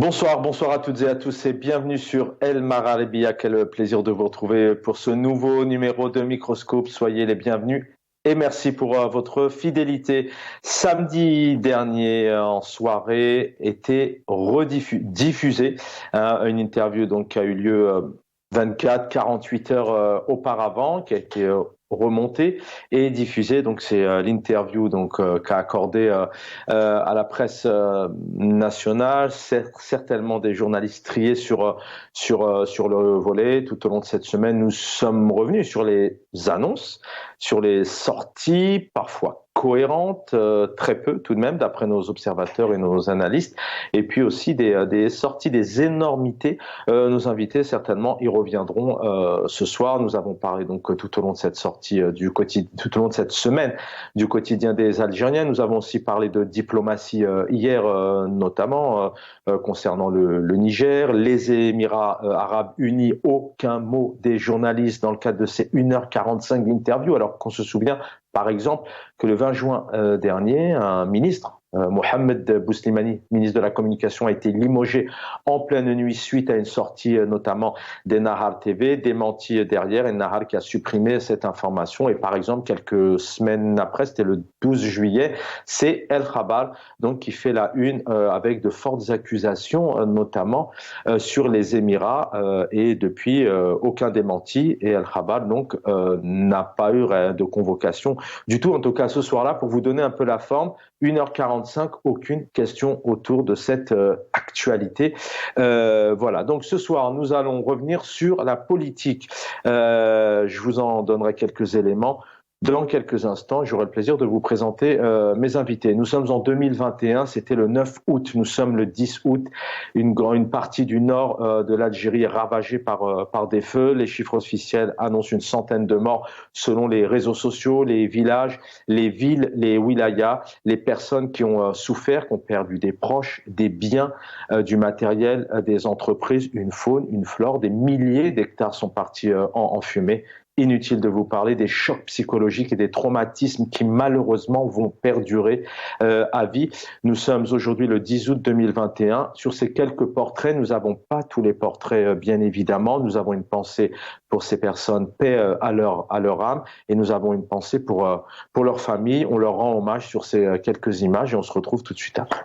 Bonsoir à toutes et à tous et bienvenue sur El Maralebia. Quel plaisir de vous retrouver pour ce nouveau numéro de Microscope. Soyez les bienvenus et merci pour votre fidélité. Samedi dernier en soirée était diffusée une interview donc qui a eu lieu 48 heures auparavant, qui a été remontée et diffusée. Donc c'est l'interview qu'a accordé à la presse nationale, certainement des journalistes triés sur le volet. Tout au long de cette semaine, nous sommes revenus sur les annonces, sur les sorties, parfois cohérentes, très peu tout de même, d'après nos observateurs et nos analystes, et puis aussi des sorties, des énormités. Nos invités, certainement, y reviendront ce soir. Nous avons parlé donc tout au long de cette sortie tout au long de cette semaine du quotidien des Algériens. Nous avons aussi parlé de diplomatie hier, notamment concernant le Niger, les Émirats arabes unis. Aucun mot des journalistes dans le cadre de ces 1h45 d'interview, alors qu'on se souvient, par exemple, que le 20 juin dernier, un ministre, Mohamed Bouslimani, ministre de la Communication, a été limogé en pleine nuit suite à une sortie notamment d'Ennahar TV, démenti derrière, Ennahar qui a supprimé cette information. Et par exemple, quelques semaines après, c'était le 12 juillet, c'est El Khabar donc qui fait la une avec de fortes accusations, notamment sur les Émirats, et depuis aucun démenti. Et El Khabar donc n'a pas eu de convocation du tout, en tout cas ce soir-là, pour vous donner un peu la forme. 1h45, aucune question autour de cette actualité. Voilà, donc ce soir, nous allons revenir sur la politique. Je vous en donnerai quelques éléments. Dans quelques instants, j'aurai le plaisir de vous présenter mes invités. Nous sommes en 2021, c'était le 9 août, nous sommes le 10 août. Une partie du nord de l'Algérie est ravagée par des feux. Les chiffres officiels annoncent une centaine de morts selon les réseaux sociaux, les villages, les villes, les wilayas, les personnes qui ont souffert, qui ont perdu des proches, des biens, du matériel, des entreprises, une faune, une flore. Des milliers d'hectares sont partis en fumée. Inutile de vous parler des chocs psychologiques et des traumatismes qui malheureusement vont perdurer à vie. Nous sommes aujourd'hui le 10 août 2021. Sur ces quelques portraits, nous n'avons pas tous les portraits, bien évidemment. Nous avons une pensée pour ces personnes, paix à leur âme, et nous avons une pensée pour leur famille. On leur rend hommage sur ces quelques images et on se retrouve tout de suite après.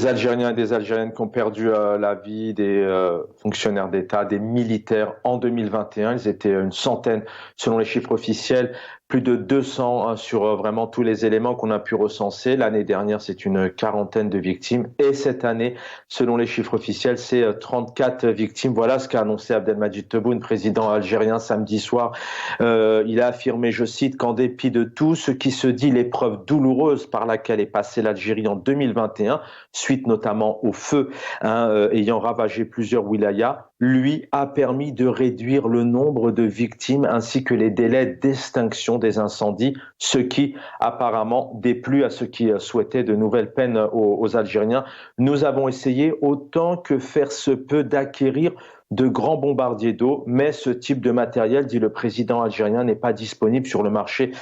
Des Algériens et des Algériennes qui ont perdu la vie, des fonctionnaires d'État, des militaires en 2021. Ils étaient une centaine selon les chiffres officiels, plus de 200 sur vraiment tous les éléments qu'on a pu recenser. L'année dernière, c'est une quarantaine de victimes. Et cette année, selon les chiffres officiels, c'est 34 victimes. Voilà ce qu'a annoncé Abdelmadjid Tebboune, président algérien, samedi soir. Il a affirmé, je cite, qu'en dépit de tout ce qui se dit, l'épreuve douloureuse par laquelle est passée l'Algérie en 2021, suite notamment au feu ayant ravagé plusieurs wilayas, lui a permis de réduire le nombre de victimes ainsi que les délais d'extinction des incendies, ce qui apparemment déplut à ceux qui souhaitaient de nouvelles peines aux Algériens. Nous avons essayé autant que faire se peut d'acquérir de grands bombardiers d'eau, mais ce type de matériel, dit le président algérien, n'est pas disponible sur le marché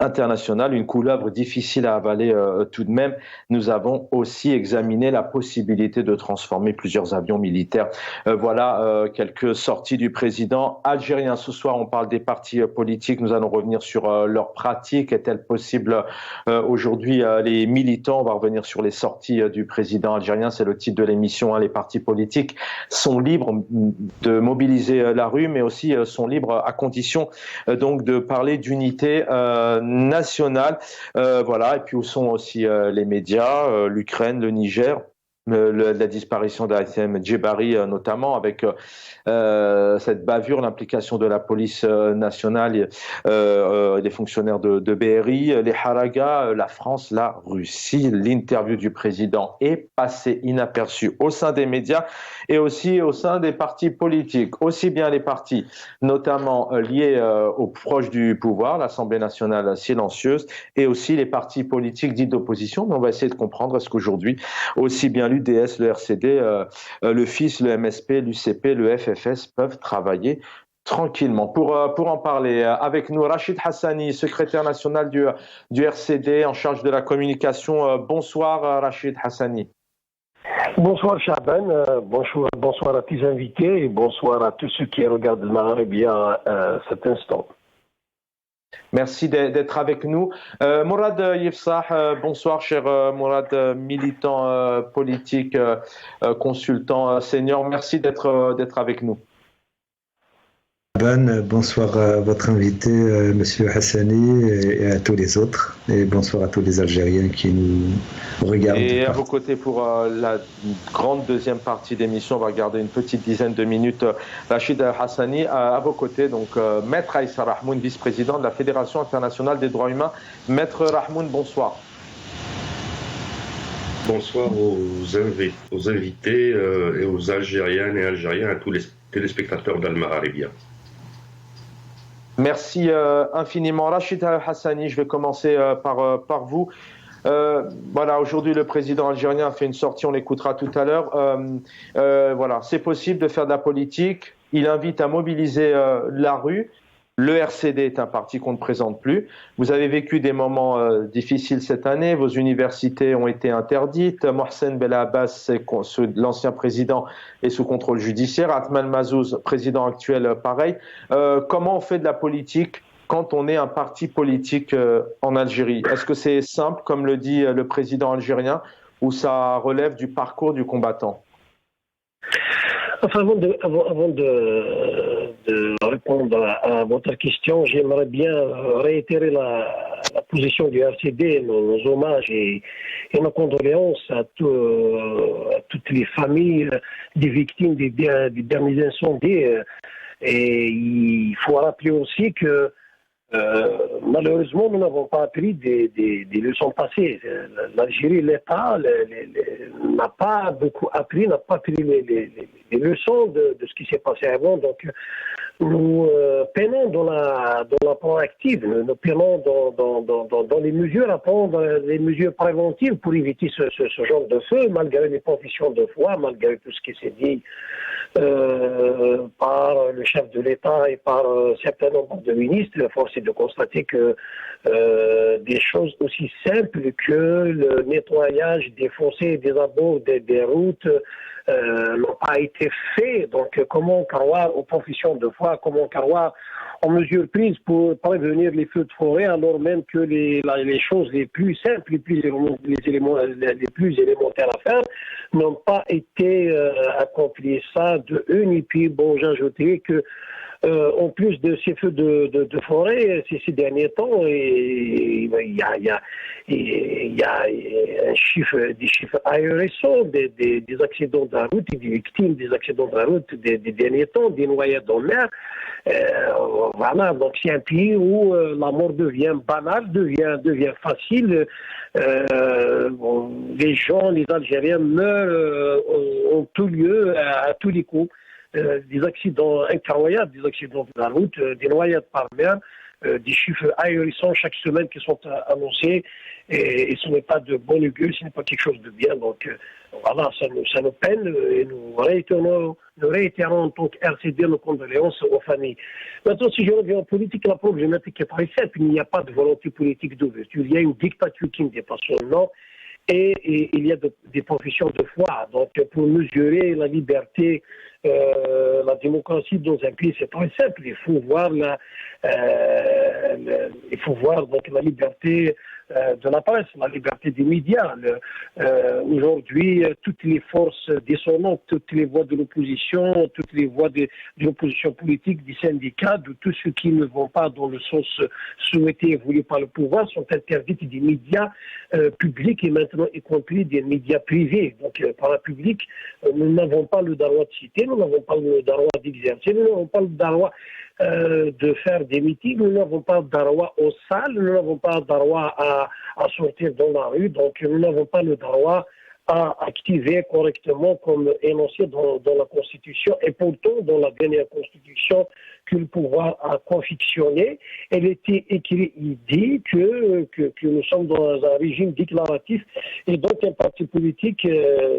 international, une couleuvre difficile à avaler tout de même. Nous avons aussi examiné la possibilité de transformer plusieurs avions militaires. Voilà quelques sorties du président algérien. Ce soir, on parle des partis politiques. Nous allons revenir sur leurs pratiques. Est-elle possible aujourd'hui les militants? On va revenir sur les sorties du président algérien. C'est le titre de l'émission. Les partis politiques sont libres de mobiliser la rue, mais aussi sont libres à condition donc de parler d'unité nationale. Voilà. Et puis où sont aussi les médias, l'Ukraine, le Niger, la disparition d'Aïtem Djebari notamment, avec cette bavure, l'implication de la police nationale, des fonctionnaires de BRI, les Haragas, la France, la Russie. L'interview du président est passée inaperçue au sein des médias et aussi au sein des partis politiques, aussi bien les partis notamment liés aux proches du pouvoir, l'Assemblée nationale silencieuse, et aussi les partis politiques dits d'opposition. Mais on va essayer de comprendre, est-ce qu'aujourd'hui, aussi bien l'UDS, le RCD, le FIS, le MSP, l'UCP, le FFS peuvent travailler tranquillement. Pour en parler avec nous, Rachid Hassani, secrétaire national du RCD en charge de la communication. Bonsoir Rachid Hassani. Bonsoir Chaban, bonsoir à tes invités et bonsoir à tous ceux qui regardent le Maghrébia à cet instant. Merci d'être avec nous. Mourad Yefsah, bonsoir cher Mourad, militant politique, consultant senior. Merci d'être avec nous. Bonsoir à votre invité, Monsieur Hassani, et à tous les autres. Et bonsoir à tous les Algériens qui nous regardent. Et à vos côtés pour la grande deuxième partie d'émission, on va garder une petite dizaine de minutes. Rachid Hassani, à vos côtés, donc Maître Aïssa Rahmoun, vice-président de la Fédération internationale des droits humains. Maître Rahmoun, bonsoir. Bonsoir aux invités et aux Algériennes et Algériens, à tous les téléspectateurs d'Al-Maghrébia. Merci infiniment. Rachid Hassani, je vais commencer par vous. Voilà, aujourd'hui, le président algérien a fait une sortie, on l'écoutera tout à l'heure. Voilà, c'est possible de faire de la politique. Il invite à mobiliser la rue. Le RCD est un parti qu'on ne présente plus. Vous avez vécu des moments difficiles cette année. Vos universités ont été interdites. Mohsen Bella Abbas, l'ancien président, est sous contrôle judiciaire. Atman Mazouz, président actuel, pareil. Comment on fait de la politique quand on est un parti politique en Algérie? Est-ce que c'est simple, comme le dit le président algérien, ou ça relève du parcours du combattant? Enfin, avant de répondre à votre question, j'aimerais bien réitérer la position du RCD, nos hommages et nos condoléances à toutes les familles des victimes des derniers incendies. Et il faut rappeler aussi que malheureusement, nous n'avons pas appris des leçons passées. L'Algérie, l'État, n'a pas beaucoup appris, n'a pas pris les leçons de ce qui s'est passé avant. Donc, nous peinons dans la proactive, nous peinons dans les mesures à prendre, les mesures préventives pour éviter ce genre de feu, malgré les professions de foi, malgré tout ce qui s'est dit par le chef de l'État et par un certain nombre de ministres. Force est de constater que des choses aussi simples que le nettoyage des fossés, des abords, des routes, n'ont pas été faits. Donc, comment croire aux professions de foi, comment croire aux mesures prises pour prévenir les feux de forêt, alors même que les choses les plus simples, les plus élémentaires à faire n'ont pas été accomplies. Ça de une. Et puis, bon, j'ajouterais que en plus de ces feux de forêt, ces derniers temps, il y a des chiffres ahurissants des accidents de la route et des victimes des accidents de la route des derniers temps, des noyades en mer. Voilà, donc c'est un pays où la mort devient banale, devient facile. Les gens, les Algériens meurent en tout lieu, à tous les coups. Des accidents incroyables, des accidents de la route, des noyades par mer, des chiffres ahurissants chaque semaine qui sont annoncés, et ce n'est pas de bon augure, ce n'est pas quelque chose de bien. Donc voilà, ça nous peine, et nous réitérons en tant qu'RCD nos condoléances aux familles. Maintenant, si je reviens en politique, la problématique est très simple. Il n'y a pas de volonté politique d'ouverture. Il y a une dictature qui ne dépasse son nom. Et il y a des professions de foi. Donc, pour mesurer la liberté, la démocratie dans un pays, c'est très simple. Il faut voir donc la liberté de la presse, la liberté des médias. Aujourd'hui, toutes les forces dissonantes, toutes les voix de l'opposition, toutes les voix de l'opposition politique, des syndicats, de tous ceux qui ne vont pas dans le sens souhaité et voulu par le pouvoir, sont interdites des médias publics et maintenant y compris des médias privés. Donc, par la public, nous n'avons pas le droit de citer, nous n'avons pas le droit d'exercer, nous n'avons pas le droit de faire des meetings, nous n'avons pas le droit aux salles, nous n'avons pas le droit à sortir dans la rue, donc nous n'avons pas le droit à activer correctement comme énoncé dans la Constitution. Et pourtant, dans la dernière Constitution que le pouvoir a confectionnée, elle était écrite, il dit que nous sommes dans un régime déclaratif et donc un parti politique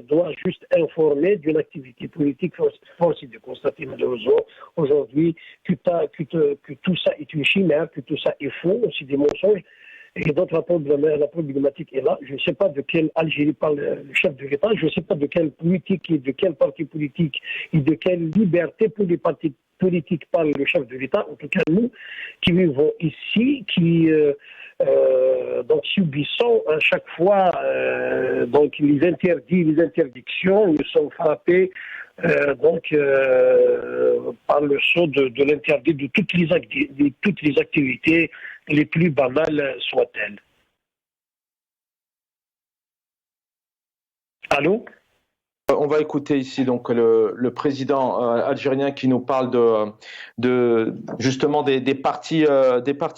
doit juste informer d'une activité politique. Force est de constater malheureusement aujourd'hui que tout ça est une chimère, que tout ça est faux, c'est des mensonges. Et donc la problématique est là. Je ne sais pas de quelle Algérie parle le chef de l'État, je ne sais pas de quelle politique et de quel parti politique et de quelle liberté pour les partis politiques parle le chef de l'État. En tout cas, nous qui vivons ici, qui donc subissons à chaque fois donc les interdits, les interdictions, nous sommes frappés par le sceau de l'interdit de toutes les activités les plus banales soient-elles. Allô ? On va écouter ici donc le président algérien qui nous parle de justement des partis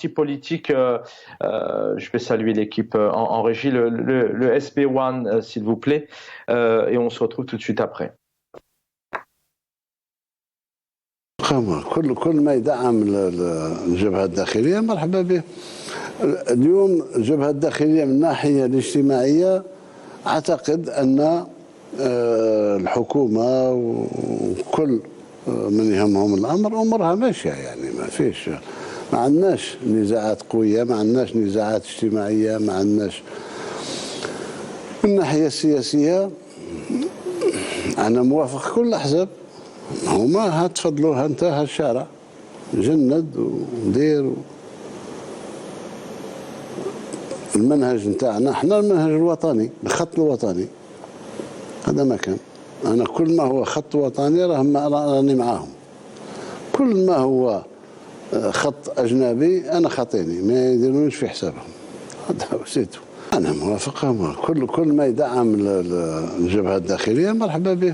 politiques. Je vais saluer l'équipe en régie, le SB1 s'il vous plaît, et on se retrouve tout de suite après. كل ما يدعم الجبهة الداخلية مرحبا به. اليوم الجبهة الداخلية من الناحية الاجتماعية أعتقد أن الحكومة وكل من يهمهم الأمر أمورها ماشية، يعني ما عندناش نزاعات قوية، ما عندناش نزاعات اجتماعية، ما عندناش. من الناحية السياسية أنا موافق كل الأحزاب. هما هتفضلوها انت هالشارع جند ودير المنهج نتاعنا احنا المنهج الوطني، الخط الوطني هذا ما كان. انا كل ما هو خط وطني راني معاهم، كل ما هو خط اجنبي انا خاطيني ما يديرونيش في حسابهم. هذا وسيتو. انا موافقهم، كل ما يدعم الجبهة الداخلية مرحبا به.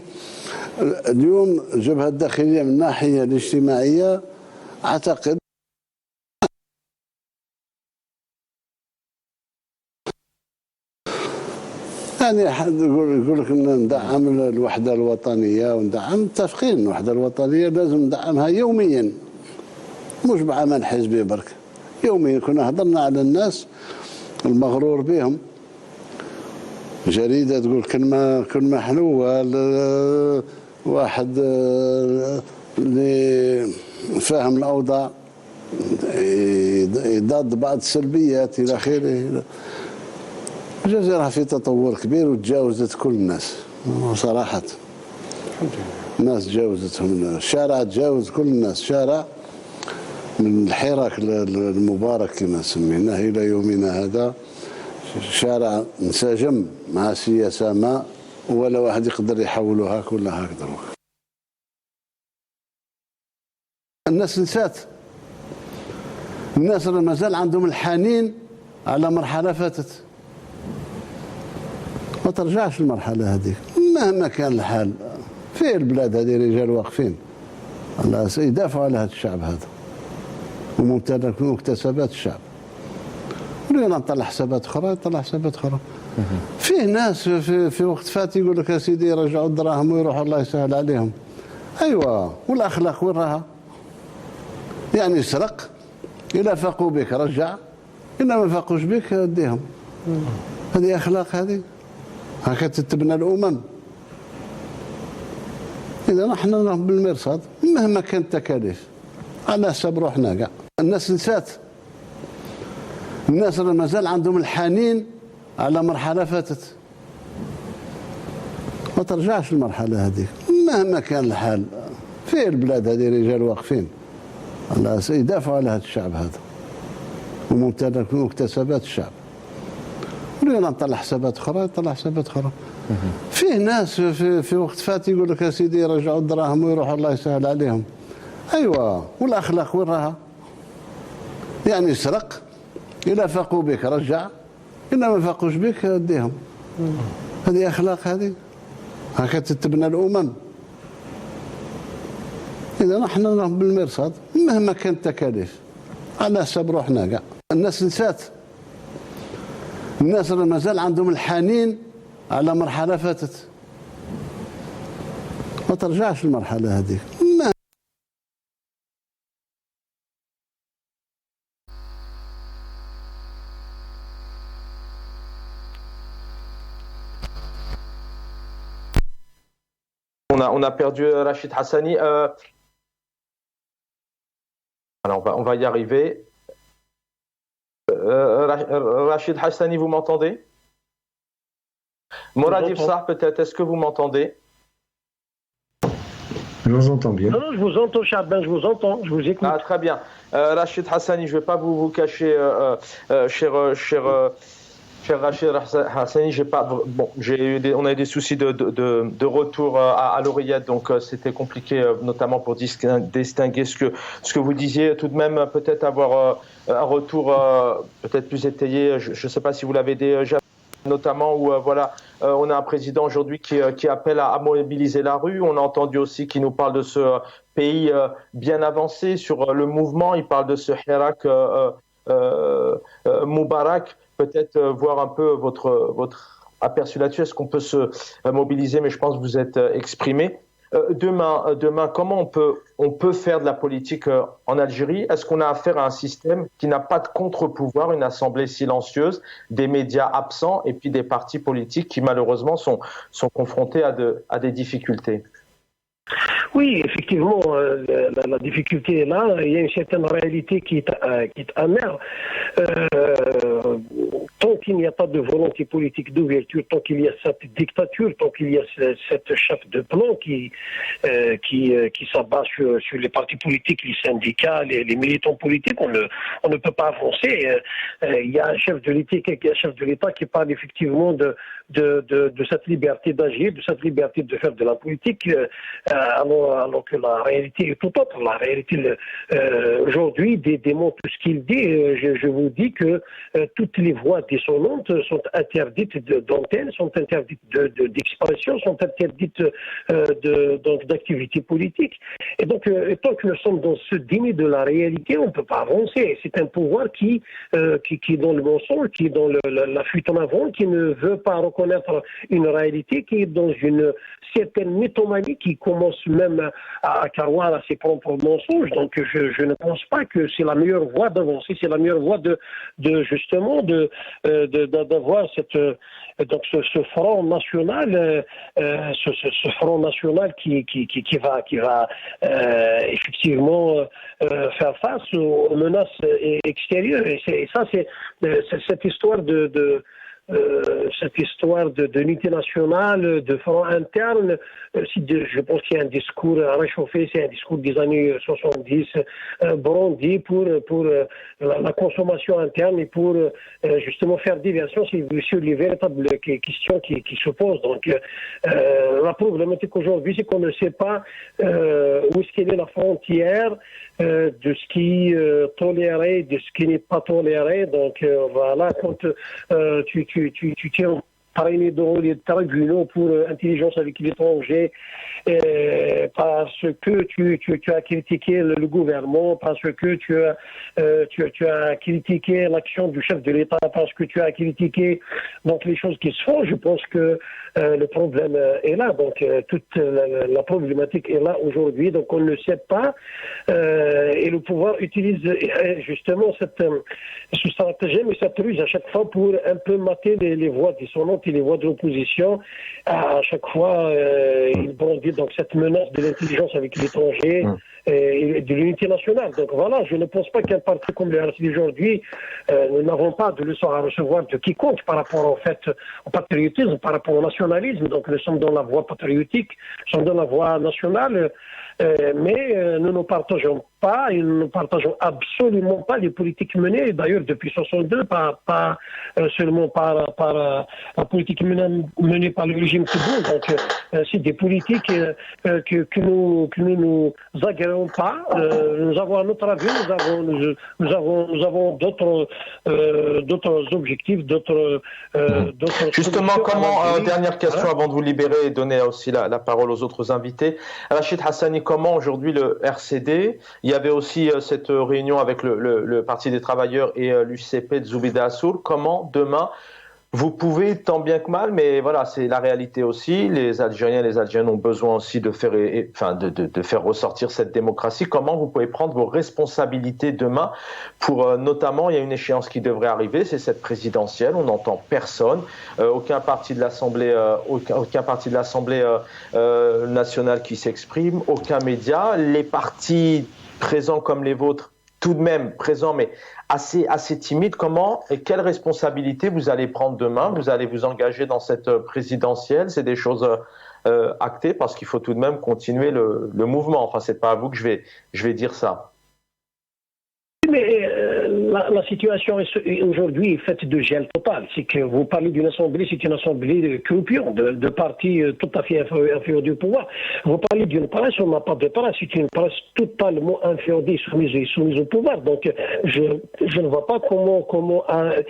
اليوم الجبهة الداخلية من الناحية الاجتماعية أعتقد يعني يقول لك ندعم الوحدة الوطنية وندعم، متفقين الوحدة الوطنية لازم ندعمها يوميا مش بعمل حزبي برك، يوميا. كنا هضرنا على الناس المغرور بهم، جريدة تقول كلمة حلوة، واحد اللي فاهم الأوضاع يضاد بعض السلبيات إلى آخره. الجزائر في تطور كبير وتجاوزت كل الناس صراحة. الناس تجاوزتهم، الشارع تجاوز كل الناس، شارع من الحراك المبارك كما سميناه إلى يومنا هذا شارع انسجم مع سياسة ما ولا واحد يقدر يحولوها كلها هكذا. الناس نسات، الناس مازال عندهم الحنين على مرحلة فاتت، ما ترجعش المرحلة هذه مهما كان الحال. في البلاد هذه رجال واقفين يدافعوا على هذا الشعب هذا ومكتسبات الشعب. ولينا نطلع حسابات اخرى، نطلع حسابات اخرى. فيه ناس في وقت فات يقول لك يا سيدي يرجعوا الدراهم ويروحوا الله يسهل عليهم. ايوه، والاخلاق وين راها؟ يعني يسرق، اذا فاقوا بك رجع، اذا ما فاقوش بك اديهم. هذه اخلاق، هذه هكا تتبنى الامم. اذا نحن بالمرصاد مهما كانت التكاليف على حساب روحنا كاع. الناس نسات، الناس مازال عندهم الحنين على مرحلة فاتت، ما ترجعش المرحلة هذه مهما كان الحال. في البلاد هذه رجال واقفين يدافعوا على هذا الشعب هذا ومكتسبات الشعب. ولينا نطلع حسابات اخرى، نطلع حسابات اخرى. فيه ناس في وقت فات يقول لك يا سيدي يرجعوا الدراهم ويروحوا الله يسهل عليهم. ايوه، والاخلاق وين راها؟ يعني يسرق، اذا فاقوا بك رجع، اذا ما فاقوش بك اديهم. هذه اخلاق، هذه هكا تتبنى الامم. اذا نحن بالمرصاد مهما كانت التكاليف على حساب روحنا كاع. الناس نسات، الناس مازال عندهم الحنين على مرحلة فاتت، ما ترجعش المرحلة هذه. On a perdu Rachid Hassani. Alors on va y arriver. Rachid Hassani, vous m'entendez? Morad Ifsah, peut-être, est-ce que vous m'entendez? Je vous entends bien. Non, je vous entends, Charbin, je vous entends, je vous écoute. Ah, très bien. Rachid Hassani, je ne vais pas vous cacher, cher Rachid Hassani, on a eu des soucis de retour à l'oreillette, donc c'était compliqué, notamment pour distinguer ce que vous disiez. Tout de même, peut-être avoir un retour peut-être plus étayé. Je ne sais pas si vous l'avez déjà, notamment où on a un président aujourd'hui qui appelle à mobiliser la rue. On a entendu aussi qu'il nous parle de ce pays bien avancé sur le mouvement. Il parle de ce Hirak Moubarak. Peut-être voir un peu votre aperçu là-dessus. Est-ce qu'on peut se mobiliser? Mais je pense que vous êtes exprimé. Demain, comment on peut faire de la politique en Algérie? Est-ce qu'on a affaire à un système qui n'a pas de contre-pouvoir, une assemblée silencieuse, des médias absents et puis des partis politiques qui malheureusement sont confrontés à des difficultés? Oui, effectivement, la difficulté est là. Il y a une certaine réalité qui est amère. Tant qu'il n'y a pas de volonté politique d'ouverture, tant qu'il y a cette dictature, tant qu'il y a cette chef de plan qui s'abat sur les partis politiques, les syndicats, les militants politiques, on ne peut pas avancer. Il y a un chef de l'État qui parle effectivement de cette liberté d'agir, de cette liberté de faire de la politique, alors que la réalité est tout autre. La réalité, aujourd'hui, démontre tout ce qu'il dit. Je vous dis que toutes les voix dissonantes sont interdites d'antenne, sont interdites d'expression, sont interdites d'activité politique. Et donc, tant que nous sommes dans ce déni de la réalité, on ne peut pas avancer. C'est un pouvoir qui est dans le mensonge, qui est dans la fuite en avant, qui ne veut pas reconnaître une réalité, qui est dans une certaine mythomanie qui commence même à croire à ses propres mensonges. Donc je ne pense pas que c'est la meilleure voie d'avancer, c'est la meilleure voie justement d'avoir ce front national, ce front national qui va effectivement faire face aux menaces extérieures. Et ça, c'est cette histoire cette histoire d'unité nationale, de front interne. Je pense qu'il y a un discours réchauffé, c'est un discours des années 70, brandi pour la consommation interne et pour justement faire diversion sur les véritables questions qui se posent. Donc la problématique aujourd'hui, c'est qu'on ne sait pas où est-ce qu'elle est la frontière de ce qui est toléré, de ce qui n'est pas toléré. Donc voilà, quand tu tiens parrainé dans les tribunaux pour intelligence avec l'étranger, parce que tu as critiqué le gouvernement, parce que tu as critiqué l'action du chef de l'État, parce que tu as critiqué donc les choses qui se font. Je pense que le problème est là. Donc toute la problématique est là aujourd'hui. Donc on ne sait pas. Et le pouvoir utilise justement ce stratagème et cette ruse à chaque fois pour un peu mater les voix dissonantes et les voix de l'opposition. À chaque fois, ils brandissent donc cette menace de l'intelligence avec l'étranger et de l'unité nationale. Donc voilà, je ne pense pas qu'un parti comme le RCD aujourd'hui, nous n'avons pas de leçons à recevoir de quiconque par rapport en fait au patriotisme, par rapport au nationalisme. Donc nous sommes dans la voie patriotique, nous sommes dans la voie nationale. Mais nous ne partageons pas et nous ne partageons absolument pas les politiques menées, d'ailleurs depuis 62, pas seulement par la politique menée par le régime Tebboune. Donc c'est des politiques que nous agréons pas. Nous avons un autre avis, nous avons d'autres objectifs, d'autres. Justement, comment dernière question avant de vous libérer et donner aussi la parole aux autres invités. Rachid Hassani, comment aujourd'hui le RCD, il y avait aussi cette réunion avec le Parti des travailleurs et l'UCP de Zoubida Assoul, comment demain vous pouvez, tant bien que mal, mais voilà, c'est la réalité aussi, les Algériens et les Algériennes ont besoin aussi de faire ressortir cette démocratie. Comment vous pouvez prendre vos responsabilités demain pour, notamment, il y a une échéance qui devrait arriver, c'est cette présidentielle, on n'entend personne, aucun parti de l'Assemblée nationale qui s'exprime, aucun média, les partis présents comme les vôtres, tout de même présents, mais assez timide. Comment et quelles responsabilités vous allez prendre demain? Vous allez vous engager dans cette présidentielle? C'est des choses actées parce qu'il faut tout de même continuer le mouvement. Enfin, c'est pas à vous que je vais dire ça. Mais la situation aujourd'hui est faite de gel total. C'est que vous parlez d'une assemblée, c'est une assemblée de croupions, de partis tout à fait inférieurs du pouvoir. Vous parlez d'une presse, on n'a pas de presse, c'est une presse totalement inféodée, soumise au pouvoir. Donc je ne vois pas comment aller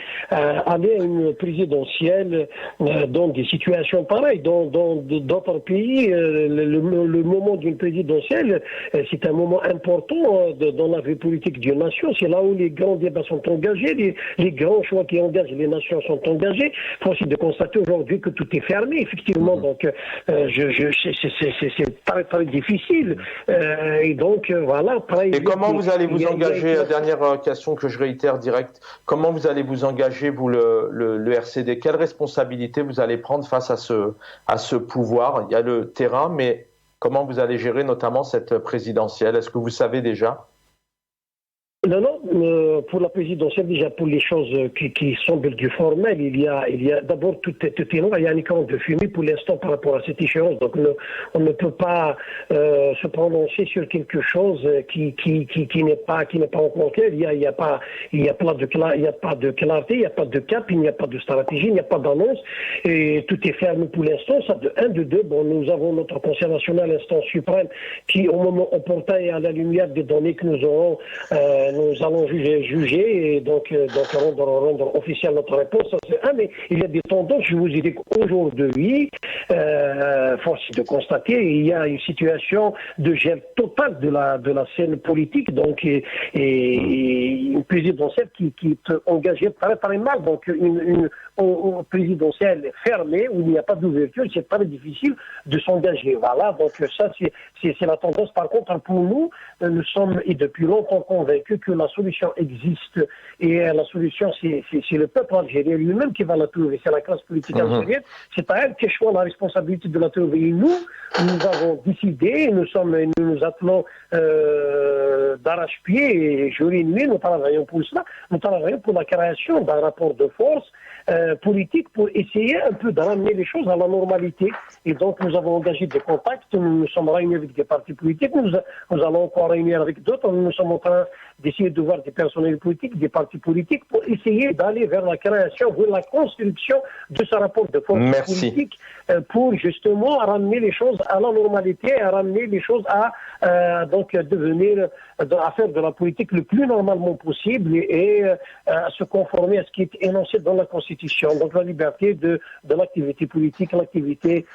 à une présidentielle dans des situations pareilles. Dans d'autres pays, le moment d'une présidentielle, c'est un moment important dans la vie politique d'une nation. C'est là où les grands débats sont engagés, les grands choix qui engagent les nations sont engagés. Il faut aussi de constater aujourd'hui que tout est fermé, effectivement. Donc, c'est très, très difficile. Et donc, voilà. Après, et comment vous allez vous engager, dernière question que je réitère direct, comment vous allez vous engager, vous, le RCD? Quelle responsabilité vous allez prendre face à ce pouvoir? Il y a le terrain, mais comment vous allez gérer notamment cette présidentielle? Est-ce que vous savez déjà? Non, pour la présidentielle, déjà pour les choses qui semblent du formel, il y a d'abord tout est noir, il y a un écran de fumée pour l'instant par rapport à cette échéance. Donc on ne peut pas se prononcer sur quelque chose qui n'est pas encore clair. Il y a pas de clarté, il n'y a pas de cap, il n'y a pas de stratégie, il n'y a pas d'annonce et tout est fermé pour l'instant. Ça de deux. Bon, nous avons notre Conseil national, l'instance suprême, qui au moment opportun et à la lumière des données que nous aurons, nous allons juger et donc rendre officielle notre réponse. Ça, c'est un, mais il y a des tendances. Je vous ai dit qu'aujourd'hui, force de constater, il y a une situation de gel total de la scène politique, donc et une présidentielle qui est engagée très mal. Donc une présidentielle fermée où il n'y a pas d'ouverture, c'est très difficile de s'engager. Voilà. Donc ça c'est la tendance. Par contre, pour nous sommes et depuis longtemps convaincus que la solution existe et la solution c'est le peuple algérien lui-même qui va la trouver, c'est la classe politique algérienne, c'est à elle qui choisit la responsabilité de la trouver. Et nous avons décidé, nous attelons d'arrache-pied et jour et nuit, nous travaillons pour cela, nous travaillons pour la création d'un rapport de force politique pour essayer un peu de ramener les choses à la normalité. Et donc, nous avons engagé des contacts, nous nous sommes réunis avec des partis politiques, nous allons encore réunir avec d'autres, nous sommes en train d'essayer de voir des personnels politiques, des partis politiques, pour essayer d'aller vers la création, vers la construction de ce rapport de force politique, pour justement ramener les choses à la normalité, à ramener les choses à donc devenir, à faire de la politique le plus normalement possible et à se conformer à ce qui est énoncé dans la Constitution. Donc la liberté de l'activité politique, l'activité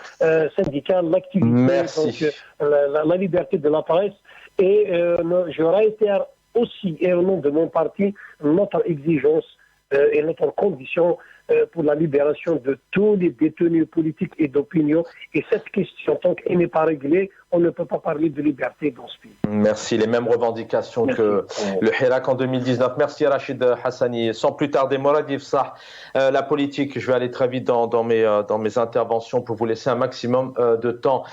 syndicale, l'activité, donc, la liberté de la presse. Et je réitère aussi, et au nom de mon parti, notre exigence et notre condition pour la libération de tous les détenus politiques et d'opinion. Et cette question, tant qu'elle n'est pas réglée, on ne peut pas parler de liberté dans ce pays. Merci. Les mêmes revendications que le Hirak en 2019. Merci Rachid Hassani. Sans plus tarder, Morad Yifsah, la politique, je vais aller très vite dans mes interventions pour vous laisser un maximum de temps,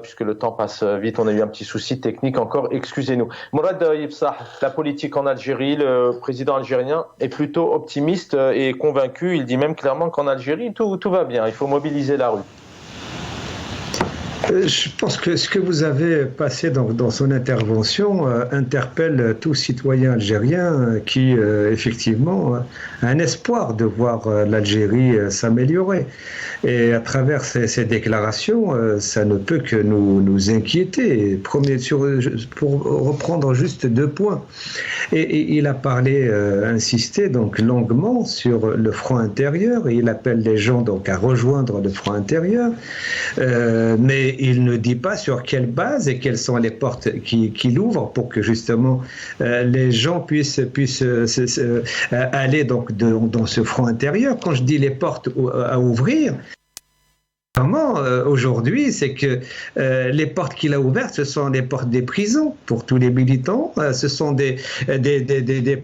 puisque le temps passe vite. On a eu un petit souci technique encore, excusez-nous. Morad Yifsah, la politique en Algérie, le président algérien est plutôt optimiste et convaincu. Il dit même clairement qu'en Algérie, tout va bien. Il faut mobiliser la rue. Je pense que ce que vous avez passé dans son intervention interpelle tout citoyen algérien qui, effectivement, a un espoir de voir l'Algérie s'améliorer. Et à travers ces déclarations, ça ne peut que nous inquiéter. Pour reprendre juste 2 points. Et il a insisté donc longuement sur le front intérieur. Et il appelle les gens donc à rejoindre le front intérieur. Mais il ne dit pas sur quelle base et quelles sont les portes qu'il ouvre pour que justement les gens puissent aller donc dans ce front intérieur. Quand je dis les portes à ouvrir, aujourd'hui, c'est que les portes qu'il a ouvertes, ce sont les portes des prisons pour tous les militants, ce sont des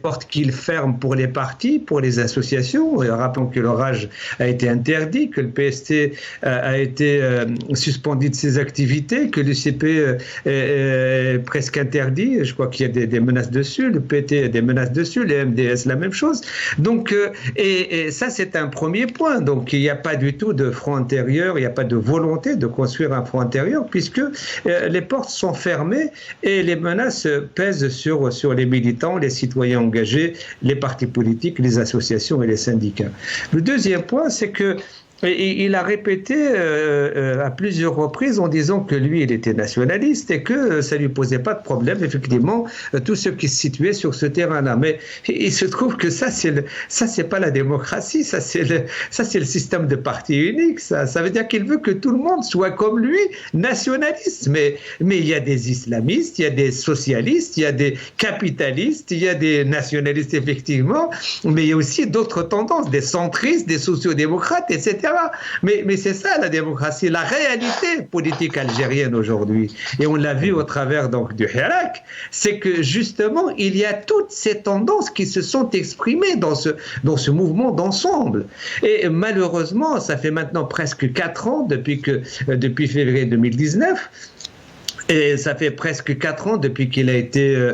portes qu'il ferme pour les partis, pour les associations. Rappelons que le RAJ a été interdit, que le PST a été suspendu de ses activités, que l'UCP est presque interdit. Je crois qu'il y a des menaces dessus, le PT a des menaces dessus, les MDS la même chose. Donc, et ça, c'est un premier point. Donc, il n'y a pas du tout de front intérieur, il n'y a pas de volonté de construire un front intérieur puisque les portes sont fermées et les menaces pèsent sur les militants, les citoyens engagés, les partis politiques, les associations et les syndicats. Le deuxième point, c'est que il a répété à plusieurs reprises en disant que lui, il était nationaliste et que ça lui posait pas de problème, effectivement, tous ceux qui se situaient sur ce terrain-là. Mais il se trouve que ça, c'est pas la démocratie, ça, c'est le système de parti unique. Ça veut dire qu'il veut que tout le monde soit comme lui, nationaliste. Mais il y a des islamistes, il y a des socialistes, il y a des capitalistes, il y a des nationalistes, effectivement, mais il y a aussi d'autres tendances, des centristes, des sociodémocrates, etc. Mais c'est ça la démocratie, la réalité politique algérienne aujourd'hui. Et on l'a vu au travers donc du Hirak, c'est que justement il y a toutes ces tendances qui se sont exprimées dans ce mouvement d'ensemble. Et malheureusement, ça fait maintenant presque 4 ans depuis février 2019. Et ça fait presque 4 ans depuis qu'il a été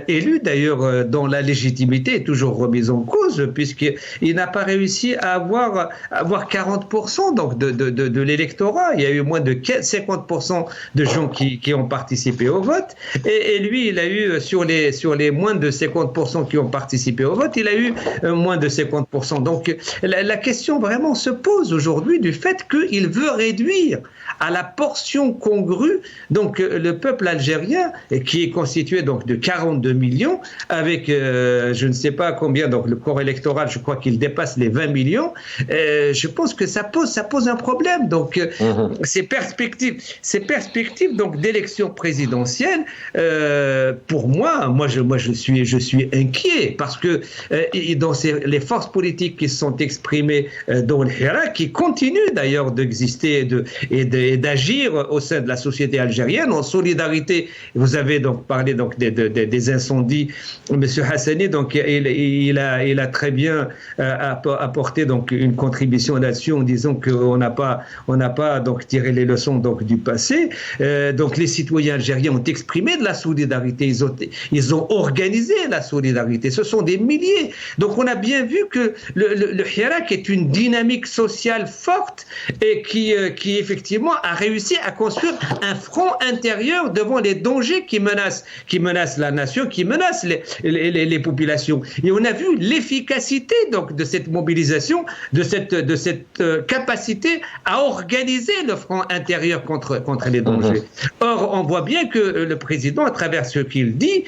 élu, d'ailleurs, dont la légitimité est toujours remise en cause, puisqu'il n'a pas réussi à avoir 40% donc de l'électorat. Il y a eu moins de 50% de gens qui ont participé au vote. Et lui, il a eu, sur les moins de 50% qui ont participé au vote, il a eu moins de 50%. Donc la question vraiment se pose aujourd'hui du fait qu'il veut réduire à la portion congrue, donc le peuple algérien, qui est constitué donc de 42 millions, avec je ne sais pas combien, donc le corps électoral, je crois qu'il dépasse les 20 millions, je pense que ça pose un problème. Donc ces perspectives donc d'élection présidentielle, pour moi je suis inquiet, parce que dans les forces politiques qui se sont exprimées dans le Hirak, qui continuent d'ailleurs d'exister et d'agir au sein de la société algérienne, on solidarité. Vous avez donc parlé donc des incendies, Monsieur Hassani, donc il a très bien apporté donc une contribution là-dessus en disant qu'on n'a pas donc tiré les leçons donc du passé. Donc les citoyens algériens ont exprimé de la solidarité, ils ont organisé la solidarité. Ce sont des milliers. Donc on a bien vu que le Hirak est une dynamique sociale forte et qui effectivement a réussi à construire un front intérieur devant les dangers qui menacent la nation, qui menacent les populations. Et on a vu l'efficacité donc de cette mobilisation, de cette capacité à organiser le front intérieur contre les dangers. Or, on voit bien que le président, à travers ce qu'il dit,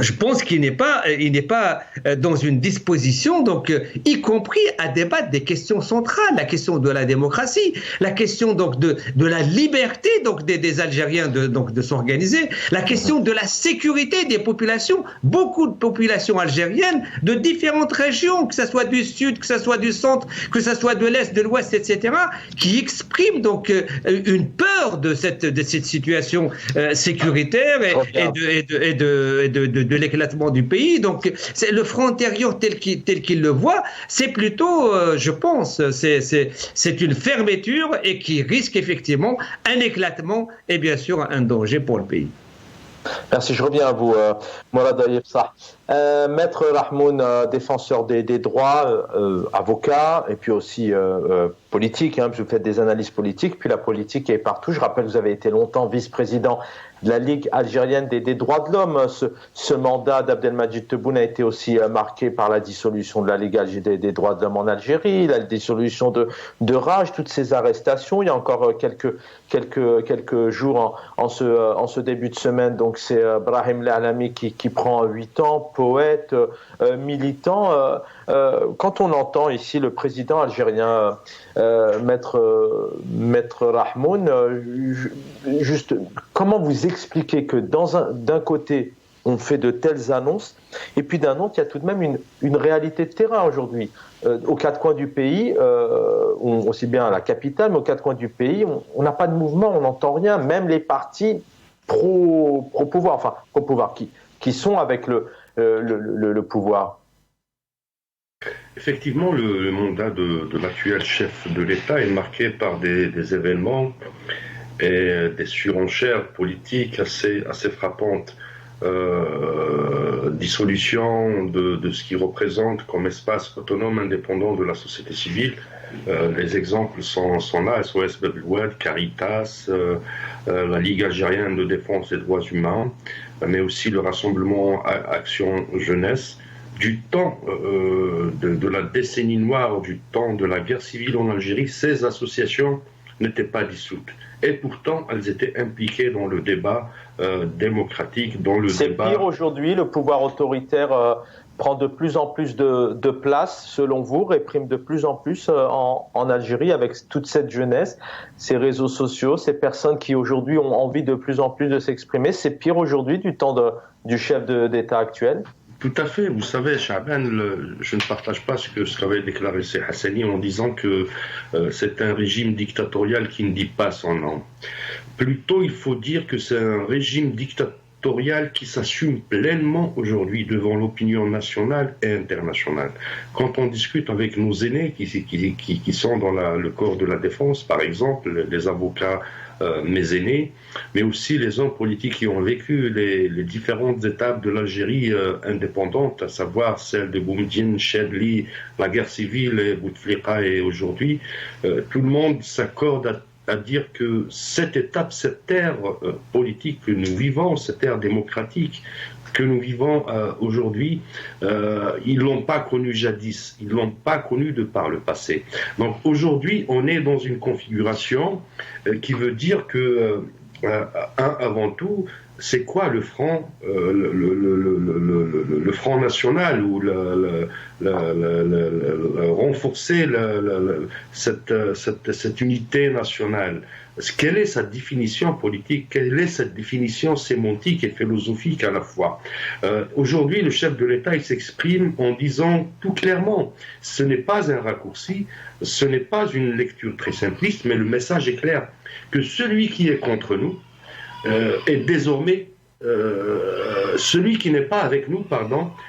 je pense qu'il n'est pas dans une disposition, donc, y compris à débattre des questions centrales, la question de la démocratie, la question donc de la liberté donc des Algériens de s'organiser, la question de la sécurité des populations, beaucoup de populations algériennes de différentes régions, que ce soit du sud, que ce soit du centre, que ce soit de l'est, de l'ouest, etc., qui expriment donc une peur de cette situation sécuritaire et de l'éclatement du pays. Donc, c'est le front intérieur tel qu'il le voit, c'est plutôt, je pense, c'est une fermeture et qui risque effectivement un éclatement et bien sûr un danger pour le pays. Merci, je reviens à vous, Mourad Ayebsah. Maître Rahmoun, défenseur des droits, avocat, et puis aussi politique, vous faites des analyses politiques, puis la politique est partout. Je rappelle, vous avez été longtemps vice-président de la Ligue algérienne des droits de l'homme. Ce mandat d'Abdelmadjid Tebboune a été aussi marqué par la dissolution de la Ligue des droits de l'homme en Algérie, la dissolution de Raj, toutes ces arrestations. Il y a encore quelques jours en ce début de semaine, donc c'est Brahim Lalami qui prend 8 ans, poète, militant. Quand on entend ici le président algérien, Maître Rahmoun, juste comment vous expliquez que d'un côté on fait de telles annonces et puis d'un autre il y a tout de même une réalité de terrain aujourd'hui aux quatre coins du pays, aussi bien à la capitale mais aux quatre coins du pays, on n'a pas de mouvement, on n'entend rien, même les partis pro-pouvoir, qui sont avec le pouvoir. Effectivement, le mandat de l'actuel chef de l'État est marqué par des événements et des surenchères politiques assez frappantes. Dissolution de ce qui représente comme espace autonome indépendant de la société civile. Les exemples sont là, SOS Bab el Oued, Caritas, la Ligue algérienne de défense des droits humains, mais aussi le Rassemblement Action Jeunesse. Du temps de la décennie noire, du temps de la guerre civile en Algérie, ces associations n'étaient pas dissoutes. Et pourtant, elles étaient impliquées dans le débat démocratique, dans le débat... C'est pire aujourd'hui, le pouvoir autoritaire prend de plus en plus de place, selon vous, réprime de plus en plus en Algérie avec toute cette jeunesse, ces réseaux sociaux, ces personnes qui aujourd'hui ont envie de plus en plus de s'exprimer. C'est pire aujourd'hui du temps du chef d'État actuel? Tout à fait. Vous savez, Chaban, je ne partage pas ce qu'avait déclaré C. Hassani en disant que c'est un régime dictatorial qui ne dit pas son nom. Plutôt, il faut dire que c'est un régime dictatorial qui s'assume pleinement aujourd'hui devant l'opinion nationale et internationale. Quand on discute avec nos aînés qui sont dans le corps de la défense, par exemple, les avocats, mes aînés, mais aussi les hommes politiques qui ont vécu les différentes étapes de l'Algérie indépendante, à savoir celle de Boumediene, Chadli, la guerre civile et Bouteflika et aujourd'hui, tout le monde s'accorde à dire que cette étape, cette ère politique que nous vivons, cette ère démocratique que nous vivons aujourd'hui, ils ne l'ont pas connu jadis, ils ne l'ont pas connu de par le passé. Donc aujourd'hui, on est dans une configuration qui veut dire que, avant tout, c'est quoi le front, le front national ou renforcer cette unité nationale? Quelle est sa définition politique? Quelle est cette définition sémantique et philosophique à la fois? Aujourd'hui, le chef de l'État, il s'exprime en disant tout clairement, ce n'est pas un raccourci, ce n'est pas une lecture très simpliste, mais le message est clair, que celui qui est contre nous est désormais celui qui n'est pas avec nous,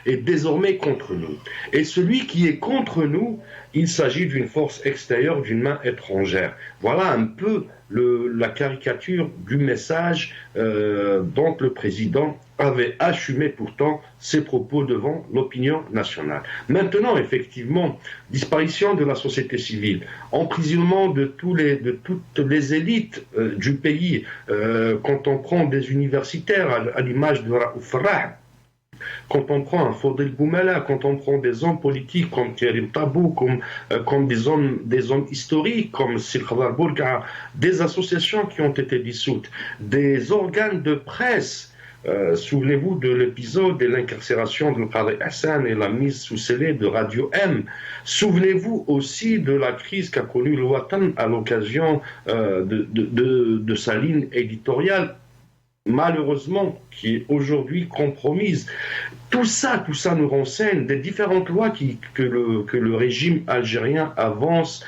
est désormais contre nous. Et celui qui est contre nous, il s'agit d'une force extérieure, d'une main étrangère. Voilà un peu la caricature du message dont le président avait assumé pourtant ses propos devant l'opinion nationale. Maintenant, effectivement, disparition de la société civile, emprisonnement de toutes les élites du pays, quand on prend des universitaires à l'image de Raouf Rah, quand on prend un Fodil Boumela, quand on prend des hommes politiques comme Karim Tabou, comme des hommes historiques comme Silkhadar Bourga, des associations qui ont été dissoutes, des organes de presse. Souvenez-vous de l'épisode de l'incarcération de Qadri Hassan et la mise sous scellé de Radio M. Souvenez-vous aussi de la crise qu'a connue le Watan à l'occasion de sa ligne éditoriale, malheureusement, qui est aujourd'hui compromise. Tout ça nous renseigne des différentes lois que le régime algérien avance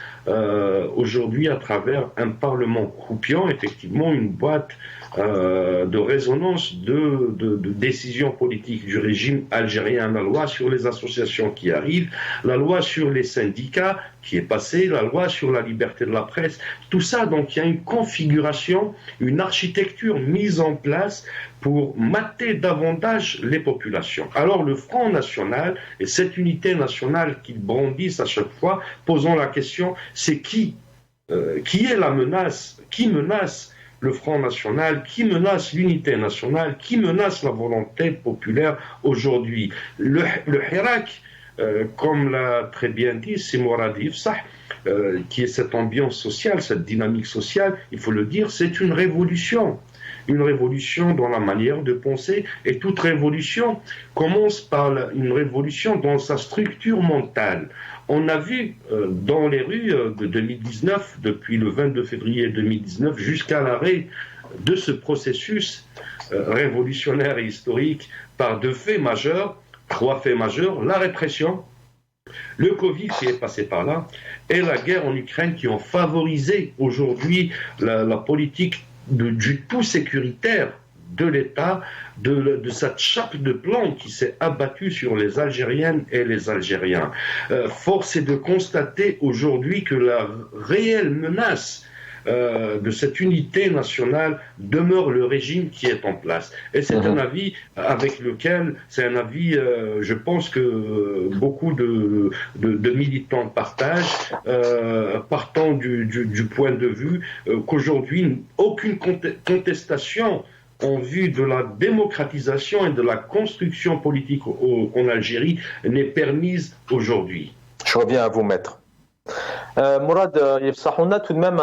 aujourd'hui à travers un parlement croupiant, effectivement une boîte de résonance de décisions politiques du régime algérien, la loi sur les associations qui arrive, la loi sur les syndicats qui est passée, la loi sur la liberté de la presse, tout ça, donc il y a une configuration, une architecture mise en place pour mater davantage les populations. Alors le Front National et cette unité nationale qu'ils brandissent à chaque fois, posons la question, c'est qui est la menace, qui menace le Front National, qui menace l'unité nationale, qui menace la volonté populaire aujourd'hui. Le Hirak, comme l'a très bien dit Mourad Ifsah, qui est cette ambiance sociale, cette dynamique sociale, il faut le dire, c'est une révolution dans la manière de penser, et toute révolution commence par une révolution dans sa structure mentale. On a vu dans les rues de 2019, depuis le 22 février 2019, jusqu'à l'arrêt de ce processus révolutionnaire et historique par trois faits majeurs, la répression, le Covid qui est passé par là, et la guerre en Ukraine qui ont favorisé aujourd'hui la politique du tout sécuritaire de l'État, de cette chape de plomb qui s'est abattue sur les Algériennes et les Algériens. Force est de constater aujourd'hui que la réelle menace de cette unité nationale demeure le régime qui est en place. Et c'est un avis avec lequel, je pense que beaucoup de militants partagent, partant du point de vue qu'aujourd'hui, aucune contestation en vue de la démocratisation et de la construction politique en Algérie n'est permise aujourd'hui. Je reviens à vous, maître. Mourad Ifsah, on a tout de même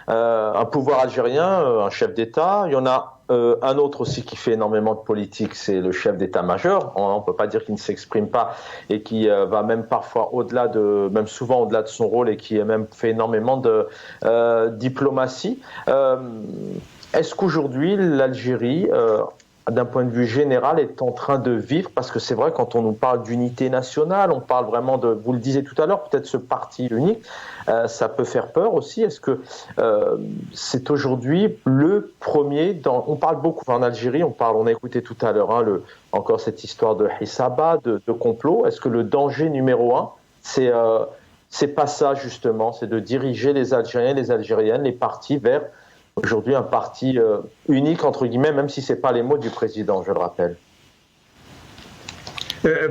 un pouvoir algérien, un chef d'État. Il y en a un autre aussi qui fait énormément de politique, c'est le chef d'état-major. On ne peut pas dire qu'il ne s'exprime pas et qui va même parfois même souvent au-delà de son rôle et qui a même fait énormément de diplomatie. Est-ce qu'aujourd'hui l'Algérie, d'un point de vue général, est en train de vivre, parce que c'est vrai, quand on nous parle d'unité nationale, on parle vraiment vous le disiez tout à l'heure, peut-être ce parti unique, ça peut faire peur aussi. Est-ce que c'est aujourd'hui le premier, on parle beaucoup en Algérie, on a écouté tout à l'heure encore cette histoire de Hissaba, de complot. Est-ce que le danger numéro un, c'est pas ça justement, c'est de diriger les Algériens, les Algériennes, les partis vers aujourd'hui un parti unique, entre guillemets, même si ce n'est pas les mots du président, je le rappelle?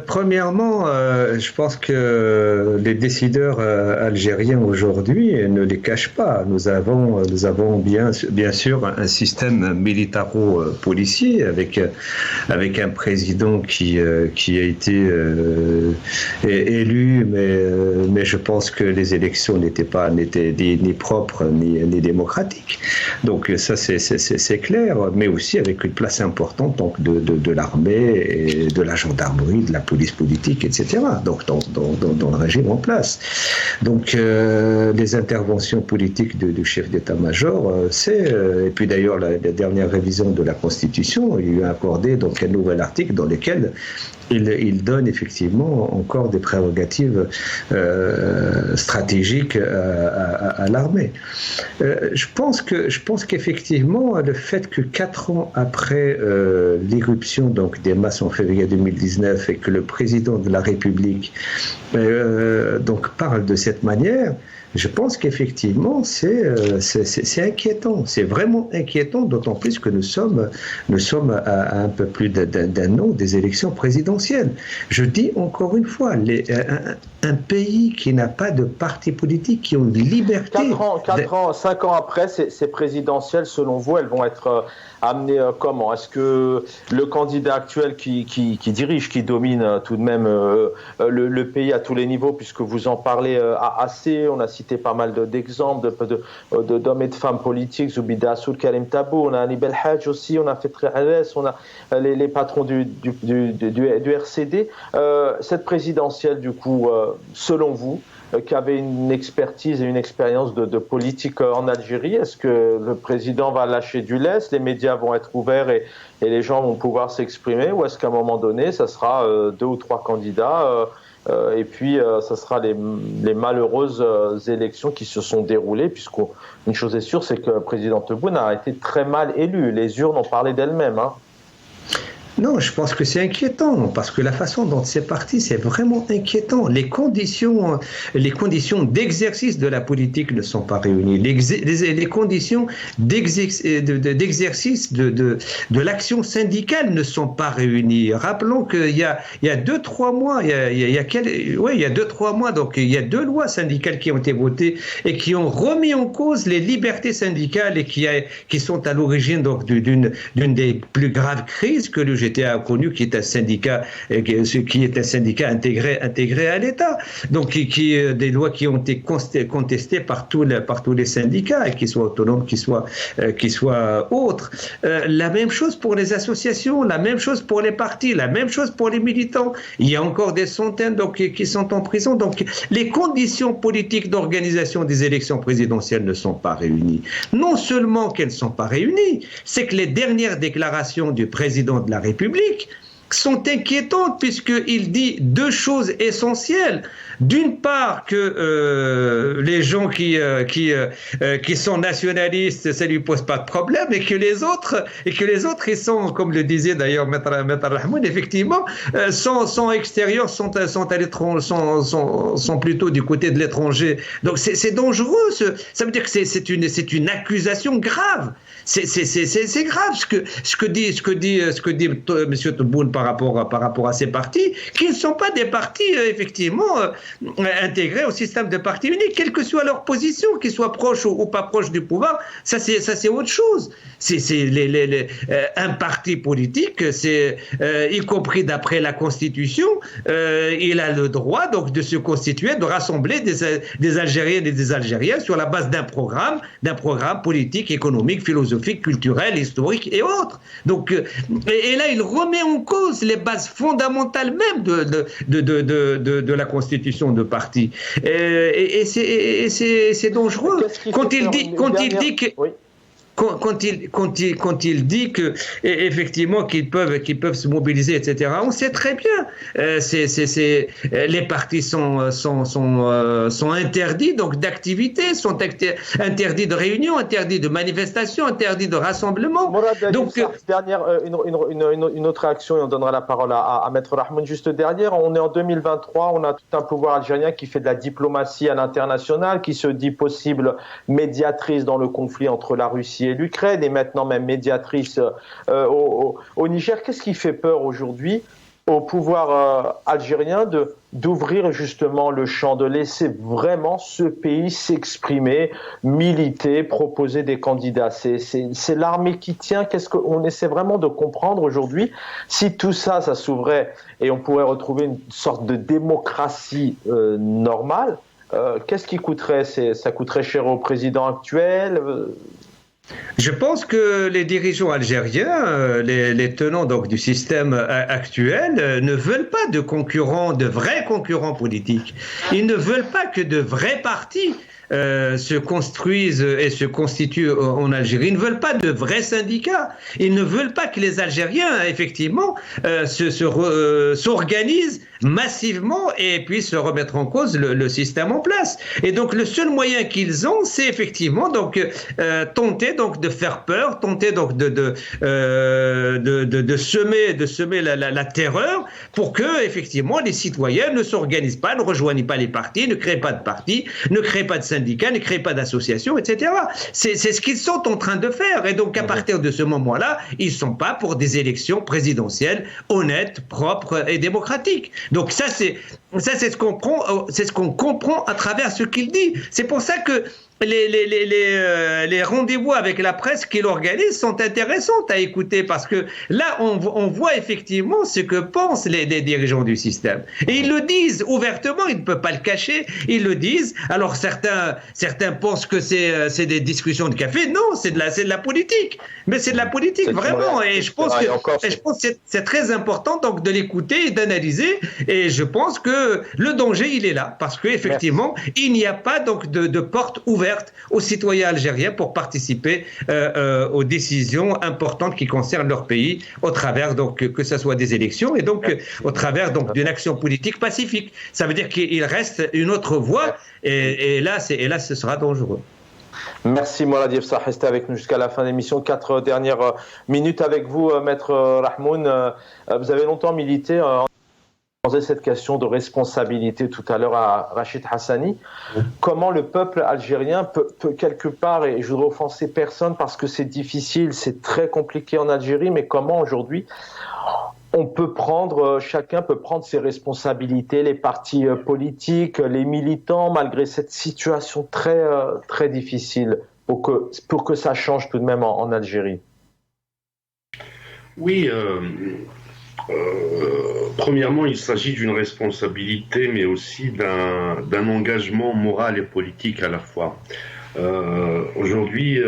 Premièrement, je pense que les décideurs algériens aujourd'hui ne les cachent pas. Nous avons bien sûr un système militaro-policier avec un président qui a été élu, mais je pense que les élections n'étaient ni propres ni démocratiques. Donc ça c'est clair, mais aussi avec une place importante donc de l'armée et de la gendarmerie, de la police politique, etc. Donc dans le régime en place. Donc les interventions politiques du chef d'état-major, et puis d'ailleurs la dernière révision de la Constitution, il lui a accordé donc un nouvel article dans lequel il donne effectivement encore des prérogatives stratégiques à l'armée. Je pense qu'effectivement le fait que 4 ans après l'irruption donc des masses en février 2019 et que le président de la République donc parle de cette manière, je pense qu'effectivement c'est inquiétant, c'est vraiment inquiétant, d'autant plus que nous sommes à un peu plus d'un an des élections présidentielles. Je dis encore une fois, un pays qui n'a pas de parti politique, qui ont une liberté... 5 ans après ces présidentielles, selon vous, elles vont être amenées comment? Est-ce que le candidat actuel qui dirige, qui domine tout de même le pays à tous les niveaux, puisque vous en parlez assez, on a cité pas mal d'exemples d'hommes et de femmes politiques, Zoubida Assoul, Karim Tabou, on a Ali Belhadj aussi, on a Fetri Alès, on a les patrons du RCD. Cette présidentielle, du coup, selon vous, qui avait une expertise et une expérience de politique en Algérie, est-ce que le président va lâcher du lest, les médias vont être ouverts et les gens vont pouvoir s'exprimer, ou est-ce qu'à un moment donné, ça sera 2 ou 3 candidats et puis ça sera les malheureuses élections qui se sont déroulées, puisqu'une chose est sûre, c'est que le président Tebboune a été très mal élu. Les urnes ont parlé d'elles-mêmes. Non, je pense que c'est inquiétant, parce que la façon dont c'est parti, c'est vraiment inquiétant. Les conditions d'exercice de la politique ne sont pas réunies. Les conditions d'exercice de l'action syndicale ne sont pas réunies. Rappelons qu'il y a 2-3 mois, il y a 2-3 mois, donc il y a 2 lois syndicales qui ont été votées et qui ont remis en cause les libertés syndicales et qui sont à l'origine donc d'une des plus graves crises que le GTA a connu, qui est un syndicat intégré à l'État. Donc, des lois qui ont été contestées par tous les syndicats, qu'ils soient autonomes, qu'ils soient autres. La même chose pour les associations, la même chose pour les partis, la même chose pour les militants. Il y a encore des centaines qui sont en prison. Donc, les conditions politiques d'organisation des élections présidentielles ne sont pas réunies. Non seulement qu'elles ne sont pas réunies, c'est que les dernières déclarations du président de la République sont inquiétantes, puisqu'il dit 2 choses essentielles. D'une part, que les gens qui sont nationalistes, ça lui pose pas de problème, et que les autres, ils sont, comme le disait d'ailleurs Maître Rahmoun, effectivement, sont extérieurs, sont à l'étranger, sont plutôt du côté de l'étranger. Donc c'est dangereux. Ça veut dire que c'est une accusation grave. C'est grave ce que dit M. Tebboune par rapport à ces partis, qui ne sont pas des partis effectivement intégrés au système de partis uniques, quelle que soit leur position, qu'ils soient proches ou pas proches du pouvoir. Ça c'est autre chose. Un parti politique, y compris d'après la Constitution, il a le droit donc de se constituer, de rassembler des Algériennes et des Algériens sur la base d'un programme politique, économique, philosophique, culturel, historique et autres. Donc, et là, il remet en cause les bases fondamentales même de la constitution de parti. Et c'est dangereux. Quand il dit que... Oui. Quand il dit que effectivement qu'ils peuvent se mobiliser, etc. On sait très bien. Les partis sont interdits donc d'activité, sont interdits de réunion, interdits de manifestation, interdits de rassemblement. Mourad, donc une autre réaction et on donnera la parole à Maître Rahmoun juste derrière. On est en 2023, on a tout un pouvoir algérien qui fait de la diplomatie à l'international, qui se dit possible médiatrice dans le conflit entre la Russie et l'Ukraine, et maintenant même médiatrice au Niger. Qu'est-ce qui fait peur aujourd'hui au pouvoir algérien d'ouvrir justement le champ, de laisser vraiment ce pays s'exprimer, militer, proposer des candidats? C'est l'armée qui tient. Qu'est-ce qu'on essaie vraiment de comprendre aujourd'hui? Si tout ça s'ouvrait et on pourrait retrouver une sorte de démocratie normale, qu'est-ce qui coûterait? Ça coûterait cher au président actuel? Je pense que les dirigeants algériens, les tenants donc du système actuel, ne veulent pas de concurrents, de vrais concurrents politiques. Ils ne veulent pas que de vrais partis se construisent et se constituent en Algérie. Ils ne veulent pas de vrais syndicats. Ils ne veulent pas que les Algériens, effectivement, s'organisent massivement et puissent se remettre en cause le système en place. Et donc, le seul moyen qu'ils ont, c'est effectivement donc tenter donc de faire peur, tenter donc de semer la terreur pour que effectivement les citoyens ne s'organisent pas, ne rejoignent pas les partis, ne créent pas de partis, ne créent pas de syndicats, ne créent pas d'associations, etc. C'est ce qu'ils sont en train de faire. Et donc à partir de ce moment-là, ils ne sont pas pour des élections présidentielles honnêtes, propres et démocratiques. Donc ça c'est ce qu'on comprend à travers ce qu'il dit. C'est pour ça que les rendez-vous avec la presse qu'il organise sont intéressants à écouter parce que là, on voit effectivement ce que pensent les dirigeants du système. Et ils le disent ouvertement, ils ne peuvent pas le cacher, ils le disent. Alors certains pensent que c'est des discussions de café. Non, c'est de la politique. Mais c'est de la politique, vraiment. Et je pense que c'est très important donc de l'écouter et d'analyser. Et je pense que le danger, il est là. Parce qu'effectivement, il n'y a pas donc de porte ouverte aux citoyens algériens pour participer aux décisions importantes qui concernent leur pays au travers donc que ce soit des élections et donc au travers donc d'une action politique pacifique. Ça veut dire qu'il reste une autre voie et là ce sera dangereux. Merci Mourad Yefsah, restez avec nous jusqu'à la fin de l'émission. 4 dernières minutes avec vous, Maître Rahmoun. Vous avez longtemps milité posé cette question de responsabilité tout à l'heure à Rachid Hassani. Comment le peuple algérien peut quelque part, et je voudrais offenser personne parce que c'est difficile, c'est très compliqué en Algérie, mais comment aujourd'hui chacun peut prendre ses responsabilités, les partis politiques, les militants, malgré cette situation très, très difficile, pour que ça change tout de même en Algérie? Oui, premièrement, il s'agit d'une responsabilité, mais aussi d'un engagement moral et politique à la fois. Aujourd'hui,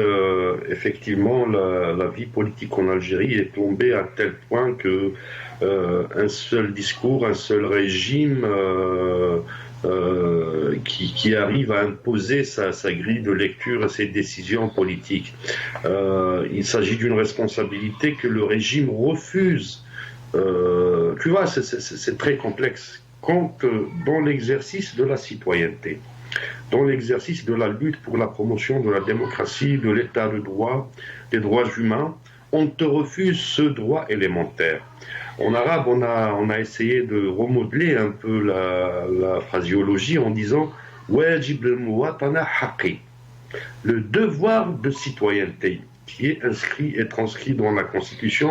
effectivement, la vie politique en Algérie est tombée à tel point que un seul discours, un seul régime qui arrive à imposer sa grille de lecture et ses décisions politiques. Il s'agit d'une responsabilité que le régime refuse. Tu vois, c'est très complexe. Quand dans l'exercice de la citoyenneté, dans l'exercice de la lutte pour la promotion de la démocratie, de l'état de droit, des droits humains, on te refuse ce droit élémentaire. En arabe, on a essayé de remodeler un peu la phraséologie en disant « wajib al-muwatana haqqi », le devoir de citoyenneté, qui est inscrit et transcrit dans la Constitution,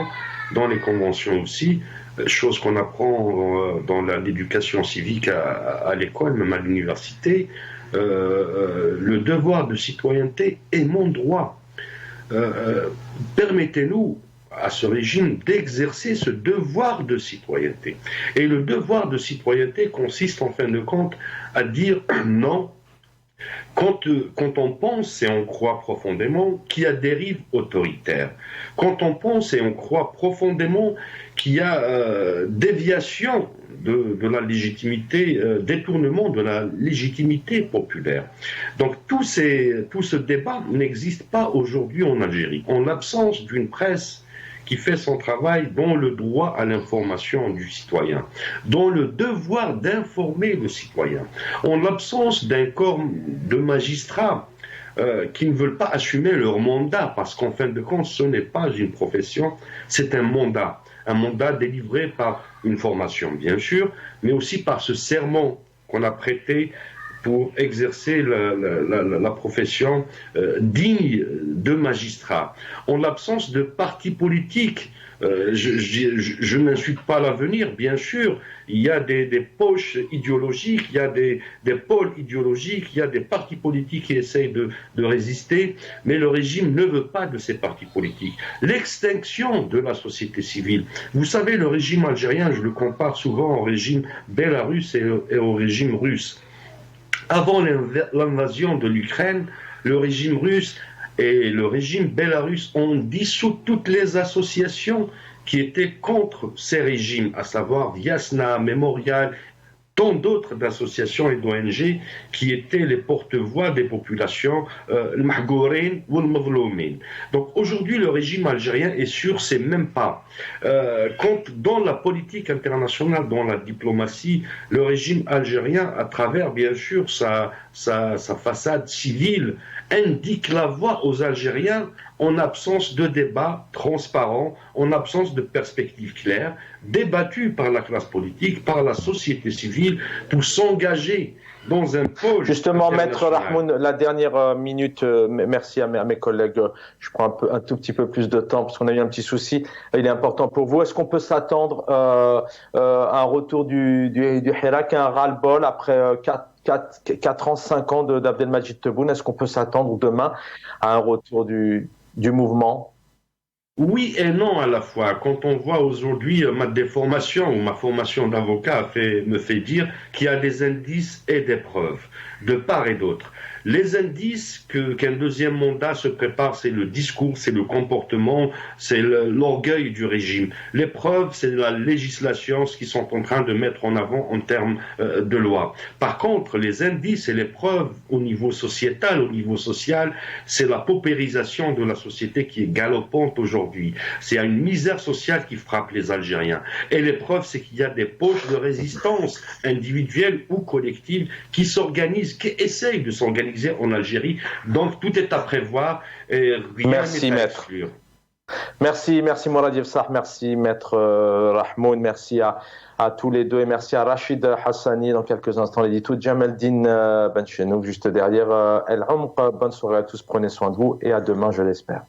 dans les conventions aussi, chose qu'on apprend dans l'éducation civique à l'école, même à l'université. Le devoir de citoyenneté est mon droit. Permettez-nous à ce régime d'exercer ce devoir de citoyenneté. Et le devoir de citoyenneté consiste en fin de compte à dire non quand on pense et on croit profondément qu'il y a dérive autoritaire, quand on pense et on croit profondément qu'il y a déviation de la légitimité, détournement de la légitimité populaire. Donc tout ce débat n'existe pas aujourd'hui en Algérie. En l'absence d'une presse qui fait son travail dans le droit à l'information du citoyen, dans le devoir d'informer le citoyen, en l'absence d'un corps de magistrats qui ne veulent pas assumer leur mandat, parce qu'en fin de compte, ce n'est pas une profession, c'est un mandat délivré par une formation, bien sûr, mais aussi par ce serment qu'on a prêté pour exercer la profession digne de magistrat. En l'absence de partis politiques, je n'insulte pas l'avenir, bien sûr, il y a des poches idéologiques, il y a des pôles idéologiques, il y a des partis politiques qui essayent de résister, mais le régime ne veut pas de ces partis politiques. L'extinction de la société civile. Vous savez, le régime algérien, je le compare souvent au régime bélarusse et au régime russe. Avant l'invasion de l'Ukraine, le régime russe et le régime bélarusse ont dissous toutes les associations qui étaient contre ces régimes, à savoir Viasna, Mémorial, tant d'autres d'associations et d'ONG qui étaient les porte-voix des populations, le Mahgourin ou le Mazloumin. Donc aujourd'hui, le régime algérien est sur ses mêmes pas. Quand dans la politique internationale, dans la diplomatie, le régime algérien, à travers bien sûr sa façade civile, indique la voie aux Algériens en absence de débat transparent, en absence de perspectives claires, débattues par la classe politique, par la société civile, pour s'engager dans un pôle. Justement, Maître Rahmoun, la dernière minute, merci à mes collègues. Je prends un tout petit peu plus de temps parce qu'on a eu un petit souci. Il est important pour vous. Est-ce qu'on peut s'attendre à un retour du Hirak, un ras-le-bol après 4 ans, 5 ans d'Abdelmajid Tebboune? Est-ce qu'on peut s'attendre demain à un retour du mouvement? Oui et non à la fois. Quand on voit aujourd'hui ma formation d'avocat me fait dire qu'il y a des indices et des preuves de part et d'autre. Les indices qu'un deuxième mandat se prépare, c'est le discours, c'est le comportement, c'est l'orgueil du régime. Les preuves, c'est la législation, ce qu'ils sont en train de mettre en avant en termes de loi. Par contre, les indices et les preuves au niveau sociétal, au niveau social, c'est la paupérisation de la société qui est galopante aujourd'hui. C'est une misère sociale qui frappe les Algériens. Et les preuves, c'est qu'il y a des poches de résistance individuelle ou collective qui s'organisent, qui essayent de s'organiser en Algérie. Donc tout est à prévoir et rien n'est à exclure. Merci Mourad Yefsah, merci Maître Rahmoun, merci à tous les deux et merci à Rachid Hassani dans quelques instants l'édito, Jamaldine Benchenouk juste derrière El Omq. Bonne soirée à tous, prenez soin de vous et à demain je l'espère.